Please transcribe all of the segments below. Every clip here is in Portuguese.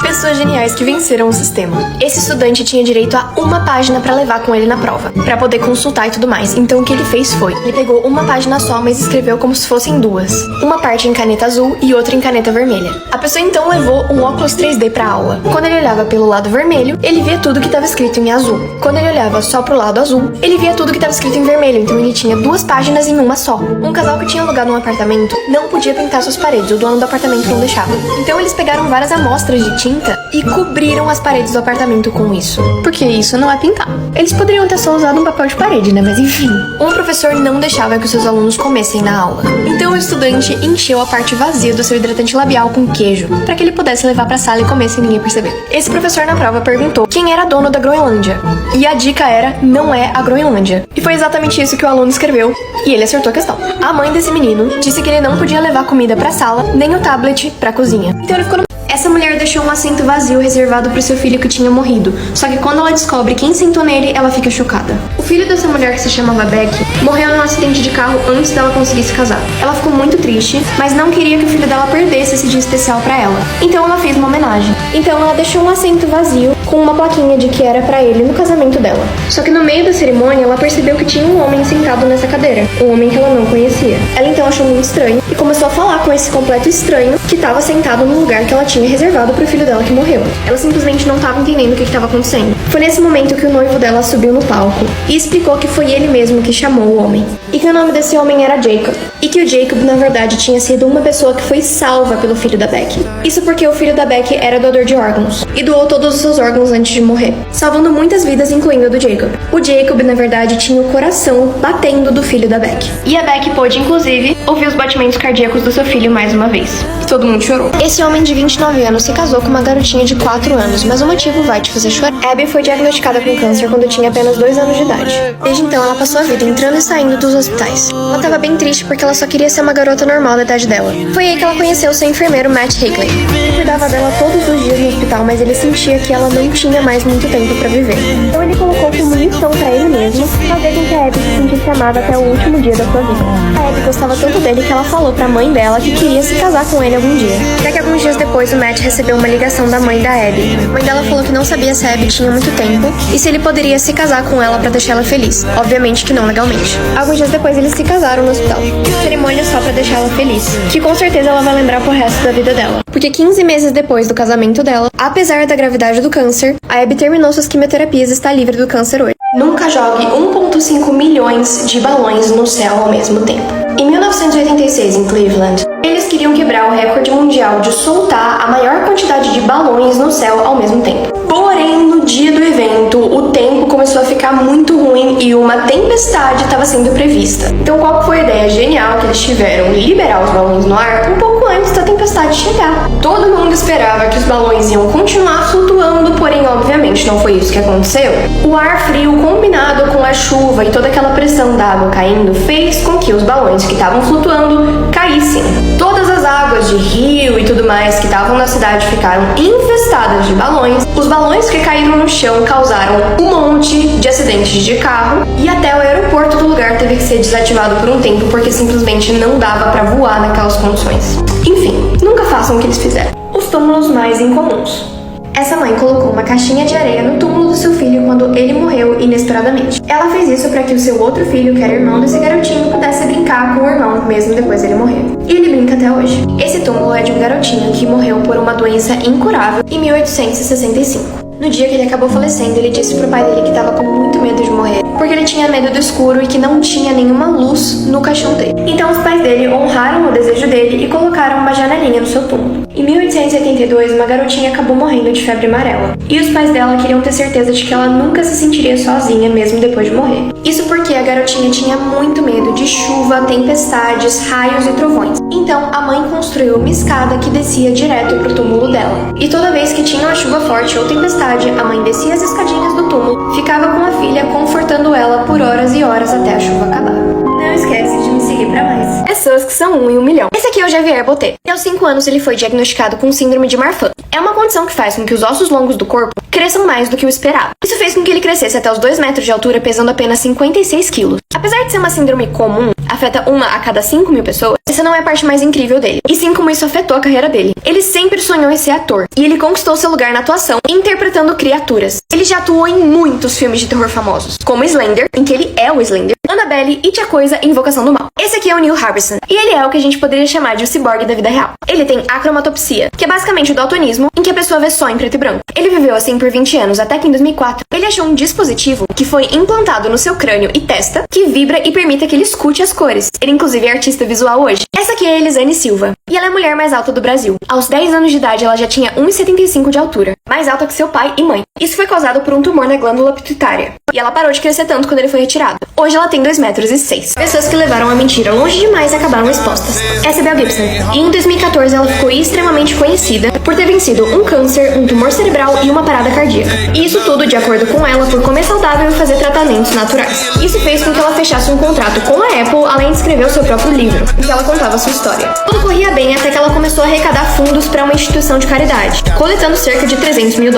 Pessoas geniais que venceram o sistema. Esse estudante tinha direito a uma página pra levar com ele na prova, pra poder consultar e tudo mais. Então o que ele fez foi, ele pegou uma página só, mas escreveu como se fossem duas. Uma parte em caneta azul e outra em caneta vermelha. A pessoa então levou um óculos 3D pra aula. Quando ele olhava pelo lado vermelho, ele via tudo que estava escrito em azul. Quando ele olhava só pro lado azul, ele via tudo que estava escrito em vermelho. Então ele tinha duas páginas em uma só. Um casal que tinha alugado um apartamento não podia pintar suas paredes, o dono do apartamento não deixava. Então eles pegaram várias amostras de tinta e cobriram as paredes do apartamento com isso. Porque isso não é pintar. Eles poderiam ter só usado um papel de parede, né? Mas enfim. Um professor não deixava que os seus alunos comessem na aula. Então o estudante encheu a parte vazia do seu hidratante labial com queijo, para que ele pudesse levar pra sala e comer sem ninguém perceber. Esse professor na prova perguntou quem era dono da Groenlândia. E a dica era, não é a Groenlândia. E foi exatamente isso que o aluno escreveu, e ele acertou a questão. A mãe desse menino disse que ele não podia levar comida pra sala, nem o tablet pra cozinha. Então ele ficou no... Essa mulher deixou um assento vazio reservado para o seu filho que tinha morrido, só que quando ela descobre quem sentou nele, ela fica chocada. O filho dessa mulher, que se chamava Beck, morreu num acidente de carro antes dela conseguir se casar. Ela ficou muito triste, mas não queria que o filho dela perdesse esse dia especial para ela. Então ela fez uma homenagem. Então ela deixou um assento vazio com uma plaquinha de que era para ele no casamento dela. Só que no meio da cerimônia, ela percebeu que tinha um homem sentado nessa cadeira, um homem que ela não conhecia. Ela então achou muito estranho e começou a falar com esse completo estranho que estava sentado no lugar que ela tinha reservado pro filho dela que morreu. Ela simplesmente não estava entendendo o que estava acontecendo. Foi nesse momento que o noivo dela subiu no palco e explicou que foi ele mesmo que chamou o homem. E que o nome desse homem era Jacob. E que o Jacob, na verdade, tinha sido uma pessoa que foi salva pelo filho da Beck. Isso porque o filho da Beck era doador de órgãos e doou todos os seus órgãos antes de morrer, salvando muitas vidas, incluindo a do Jacob. O Jacob, na verdade, tinha o coração batendo do filho da Beck. E a Beck pôde, inclusive, ouvir os batimentos cardíacos do seu filho mais uma vez. E todo mundo chorou. Esse homem de 29 anos se casou com uma garotinha de 4 anos, mas o motivo vai te fazer chorar. Abby foi diagnosticada com câncer quando tinha apenas 2 anos de idade. Desde então, ela passou a vida entrando e saindo dos hospitais. Ela estava bem triste porque ela só queria ser uma garota normal da idade dela. Foi aí que ela conheceu seu enfermeiro Matt Higley. Ele cuidava dela todos os dias no hospital, mas ele sentia que ela não tinha mais muito tempo pra viver. Então ele colocou como missão pra ele mesmo fazer com que a Abby se sentisse amada até o último dia da sua vida. A Abby gostava tanto dele que ela falou pra mãe dela que queria se casar com ele algum dia. Até que alguns dias depois, o Matt recebeu uma ligação da mãe da Abby. A mãe dela falou que não sabia se a Abby tinha muito tempo e se ele poderia se casar com ela pra deixar ela feliz. Obviamente que não legalmente. Alguns dias depois, eles se casaram no hospital. Cerimônia só pra deixar ela feliz, que com certeza ela vai lembrar pro resto da vida dela. Porque 15 meses depois do casamento dela, apesar da gravidade do câncer, a Abby terminou suas quimioterapias e está livre do câncer hoje. Nunca jogue 1,5 milhões de balões no céu ao mesmo tempo. Em 1986, em Cleveland, eles queriam quebrar o recorde mundial de soltar a maior quantidade de balões no céu ao mesmo tempo. Porém, no dia do evento, o tempo começou a ficar muito ruim e uma tempestade estava sendo prevista. Então, qual foi a ideia genial que eles tiveram? Liberar os balões no ar um pouco antes da tempestade chegar. Todo mundo esperava que os balões iam continuar flutuando, porém, obviamente, não foi isso que aconteceu. O ar frio, combinado com a chuva e toda aquela pressão da água caindo, fez com que os balões que estavam flutuando caíssem. Todas as águas de rio e tudo mais que estavam na cidade ficaram infestadas de balões. Os balões que caíram no chão causaram um monte de acidentes de carro e até o aeroporto do lugar teve que ser desativado por um tempo porque simplesmente não dava para voar naquelas condições. Enfim, nunca façam o que eles fizeram. Os túmulos mais incomuns. Essa mãe colocou uma caixinha de areia no túmulo do seu filho quando ele morreu inesperadamente. Ela fez isso para que o seu outro filho, que era irmão desse garotinho, pudesse brincar com o irmão mesmo depois dele morrer. E ele brinca até hoje. Esse túmulo é de um garotinho que morreu por uma doença incurável em 1865. No dia que ele acabou falecendo, ele disse pro pai dele que estava com muito medo de morrer, porque ele tinha medo do escuro e que não tinha nenhuma luz no caixão dele. Então os pais dele honraram o desejo dele e colocaram uma janelinha no seu túmulo. Em 1882, uma garotinha acabou morrendo de febre amarela, e os pais dela queriam ter certeza de que ela nunca se sentiria sozinha mesmo depois de morrer. Isso porque a garotinha tinha muito medo de chuva, tempestades, raios e trovões. Então a mãe construiu uma escada que descia direto pro túmulo dela. E toda vez que tinha uma chuva forte ou tempestade, a mãe descia as escadinhas do túmulo, ficava com a filha, confortando ela por horas e horas até a chuva acabar. Não esquece de me seguir pra mais. Pessoas que são 1 em 1 milhão. Esse aqui é o Javier Botet. Aos 5 anos ele foi diagnosticado com síndrome de Marfan. É uma condição que faz com que os ossos longos do corpo cresçam mais do que o esperado. Isso fez com que ele crescesse até os 2 metros de altura, pesando apenas 56 quilos. Apesar de ser uma síndrome comum, afeta uma a cada 5.000 pessoas, essa não é a parte mais incrível dele, e sim como isso afetou a carreira dele. Ele sempre sonhou em ser ator, e ele conquistou seu lugar na atuação interpretando criaturas. Ele já atuou em muitos filmes de terror famosos, como Slender, em que ele é o Slender, Annabelle e Tia Coisa em Invocação do Mal. Esse aqui é o Neil Harbisson, e ele é o que a gente poderia chamar de o ciborgue da vida real. Ele tem acromatopsia, que é basicamente o daltonismo, em que a pessoa vê só em preto e branco. Ele viveu assim por 20 anos, até que em 2004, ele achou um dispositivo que foi implantado no seu crânio e testa, que vibra e permite que ele escute as cores. Ele inclusive é artista visual hoje. Essa aqui é a Elisane Silva, e ela é a mulher mais alta do Brasil. Aos 10 anos de idade, ela já tinha 1,75 de altura, mais alta que seu pai e mãe. Isso foi causado por um tumor na glândula pituitária, e ela parou de crescer tanto quando ele foi retirado. Hoje ela tem 2,6 metros. Pessoas que levaram a mentira longe demais acabaram expostas. Essa é Belle Gibson, e em 2014 ela ficou extremamente conhecida por ter vencido um câncer, um tumor cerebral e uma parada cardíaca. E isso tudo, de acordo com ela, por comer saudável e fazer tratamentos naturais. Isso fez com que ela fechasse um contrato com a Apple, além de escrever o seu próprio livro, em que ela contava sua história. Tudo corria bem até que ela começou a arrecadar fundos para uma instituição de caridade, coletando cerca de $300 mil.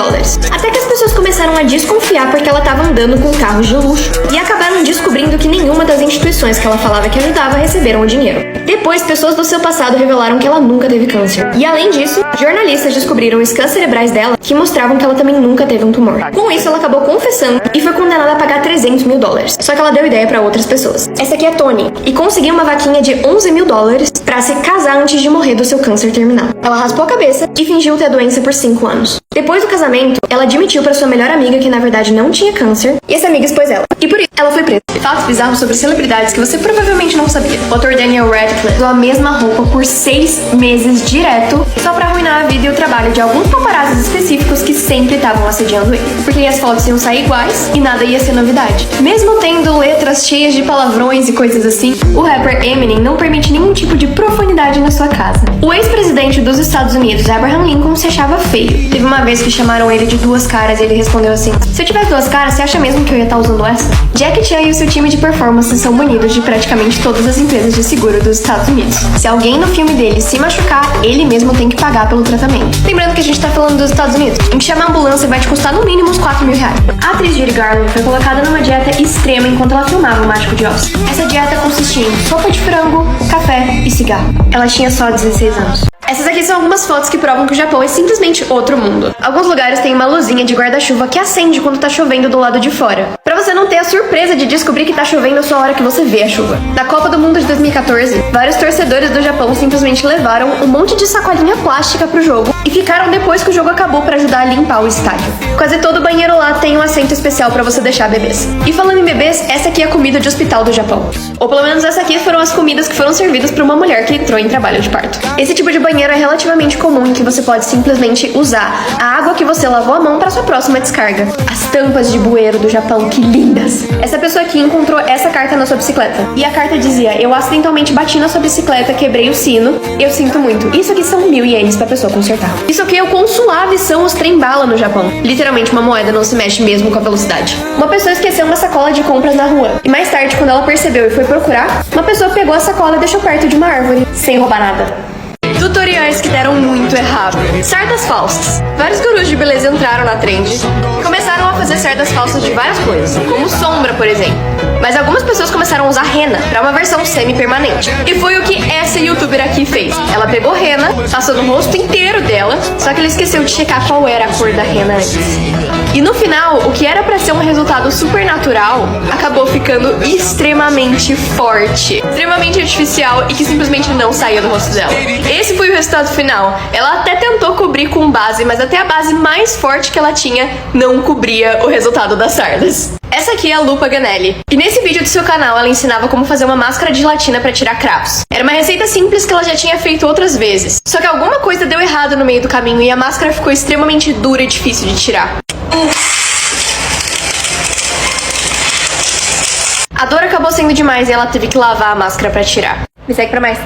Até que as pessoas começaram a desconfiar porque ela estava andando com carros de luxo, e acabaram descobrindo que nenhuma das instituições que ela falava que ajudava receberam o dinheiro. Depois, pessoas do seu passado revelaram que ela nunca teve câncer. E além disso, jornalistas descobriram scans cerebrais dela que mostravam que ela também nunca teve um tumor. Com isso, ela acabou confessando e foi condenada a pagar $300 mil. Só que ela deu ideia para outras pessoas. Essa aqui é Tony, e conseguiu uma vaquinha de $11 mil para se casar antes de morrer do seu câncer terminal. Ela raspou a cabeça e fingiu ter a doença por 5 anos. Depois do casamento, ela admitiu para sua melhor amiga que na verdade não tinha câncer, e essa amiga expôs ela. E por isso, ela foi presa. Fatos bizarros sobre celebridades que você provavelmente não sabia. O ator Daniel Radcliffe usou a mesma roupa por 6 meses direto, só pra arruinar a vida e o trabalho de alguns paparazzis específicos que sempre estavam assediando ele. Porque as fotos iam sair iguais e nada ia ser novidade. Mesmo tendo letras cheias de palavrões e coisas assim, o rapper Eminem não permite nenhum tipo de profanidade na sua casa. O ex-presidente dos Estados Unidos, Abraham Lincoln, se achava feio. Teve uma vez que chamaram ele de 2 caras e ele respondeu assim: se eu tivesse 2 caras, você acha mesmo que eu ia estar usando essa? Jackie Chan e o seu time de performance são banidos de praticamente todas as empresas de seguro dos Estados Unidos. Se alguém no filme dele se machucar, ele mesmo tem que pagar pelo tratamento. Lembrando que a gente tá falando dos Estados Unidos, em que chamar a ambulância vai te custar no mínimo uns $4 mil. A atriz Judy Garland foi colocada numa dieta extrema enquanto ela filmava o Mágico de Oz. Essa dieta consistia em sopa de frango, café e cigarro. Ela tinha só 16 anos. Essas aqui são algumas fotos que provam que o Japão é simplesmente outro mundo. Alguns lugares têm uma luzinha de guarda-chuva que acende quando tá chovendo do lado de fora, pra você não ter a surpresa de descobrir que tá chovendo só a hora que você vê a chuva. Na Copa do Mundo de 2014, vários torcedores do Japão simplesmente levaram um monte de sacolinha plástica pro jogo e ficaram depois que o jogo acabou pra ajudar a limpar o estádio. Quase todo banheiro lá tem um assento especial pra você deixar bebês. E falando em bebês, essa aqui é a comida de hospital do Japão. Ou pelo menos essa aqui foram as comidas que foram servidas pra uma mulher que entrou em trabalho de parto. Esse tipo de banheiro é relativamente comum, em que você pode simplesmente usar a água que você lavou a mão para sua próxima descarga. As tampas de bueiro do Japão, que lindas! Essa pessoa aqui encontrou essa carta na sua bicicleta. E a carta dizia: eu acidentalmente bati na sua bicicleta, quebrei o sino, eu sinto muito. Isso aqui são 1.000 ienes pra pessoa consertar. Isso aqui é o quão suave são os trem-bala no Japão. Literalmente, uma moeda não se mexe mesmo com a velocidade. Uma pessoa esqueceu uma sacola de compras na rua. E mais tarde, quando ela percebeu e foi procurar, uma pessoa pegou a sacola e deixou perto de uma árvore, sem roubar nada. Tutoriais que deram muito errado. Sardas falsas. Vários gurus de beleza entraram na trend e começaram a fazer sardas falsas de várias coisas, como sombra, por exemplo. Mas algumas pessoas começaram a usar rena para uma versão semi-permanente. E foi o que essa youtuber aqui fez. Ela pegou rena, passou no rosto inteiro dela, só que ela esqueceu de checar qual era a cor da rena antes. E no final, o que era pra ser um resultado super natural, acabou ficando extremamente forte, extremamente artificial e que simplesmente não saía do rosto dela. Esse foi o resultado final. Ela até tentou cobrir com base, mas até a base mais forte que ela tinha não cobria o resultado das sardas. Essa aqui é a Lupa Ganelli. E nesse vídeo do seu canal ela ensinava como fazer uma máscara de gelatina pra tirar cravos. Era uma receita simples que ela já tinha feito outras vezes. Só que alguma coisa deu errado no meio do caminho e a máscara ficou extremamente dura e difícil de tirar. A dor acabou sendo demais e ela teve que lavar a máscara pra tirar. Me segue pra mais,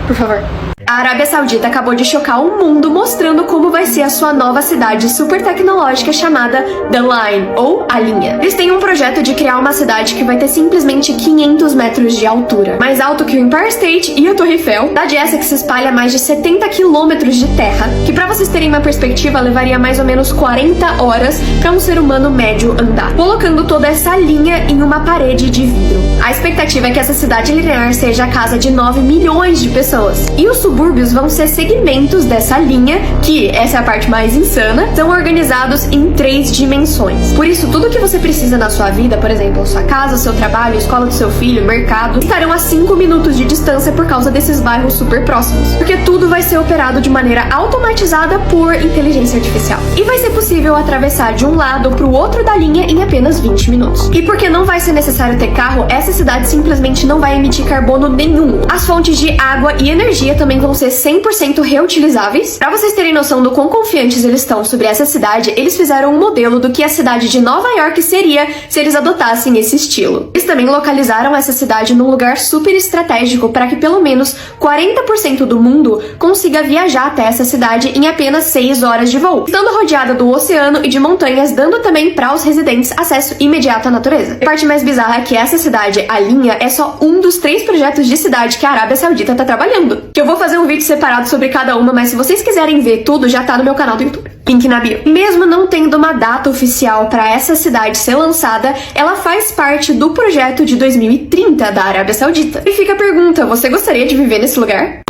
por favor. A Arábia Saudita acabou de chocar o mundo mostrando como vai ser a sua nova cidade super tecnológica chamada The Line, ou a linha. Eles têm um projeto de criar uma cidade que vai ter simplesmente 500 metros de altura, mais alto que o Empire State e a Torre Eiffel. Cidade essa que se espalha a mais de 70 quilômetros de terra, que pra vocês terem uma perspectiva levaria mais ou menos 40 horas para um ser humano médio andar, colocando toda essa linha em uma parede de vidro. A expectativa é que essa cidade linear seja a casa de 9 milhões de pessoas. E os subúrbios vão ser segmentos dessa linha, que, essa é a parte mais insana, são organizados em 3 dimensões. Por isso, tudo que você precisa na sua vida, por exemplo, sua casa, seu trabalho, escola do seu filho, mercado, estarão a 5 minutos de distância por causa desses bairros super próximos. Porque tudo vai ser operado de maneira automatizada por inteligência artificial. E vai ser possível atravessar de um lado para o outro da linha em apenas 20 minutos. E porque não vai ser necessário ter carro, essa cidade simplesmente não vai emitir carbono nenhum. As fontes de água e energia também vão ser 100% reutilizáveis. Para vocês terem noção do quão confiantes eles estão sobre essa cidade, eles fizeram um modelo do que a cidade de Nova York seria se eles adotassem esse estilo. Eles também localizaram essa cidade num lugar super estratégico para que pelo menos 40% do mundo consiga viajar até essa cidade em apenas 6 horas de voo, estando rodeada do oceano e de montanhas, dando também para os residentes acesso imediato à natureza. A parte mais bizarra é que essa cidade, a linha, é só um dos 3 projetos de cidade que a Arábia Saudita tá trabalhando. Que eu vou fazer um vídeo separado sobre cada uma, mas se vocês quiserem ver tudo, já tá no meu canal do YouTube. Link na bio. Mesmo não tendo uma data oficial para essa cidade ser lançada, ela faz parte do projeto de 2030 da Arábia Saudita. E fica a pergunta, você gostaria de viver nesse lugar?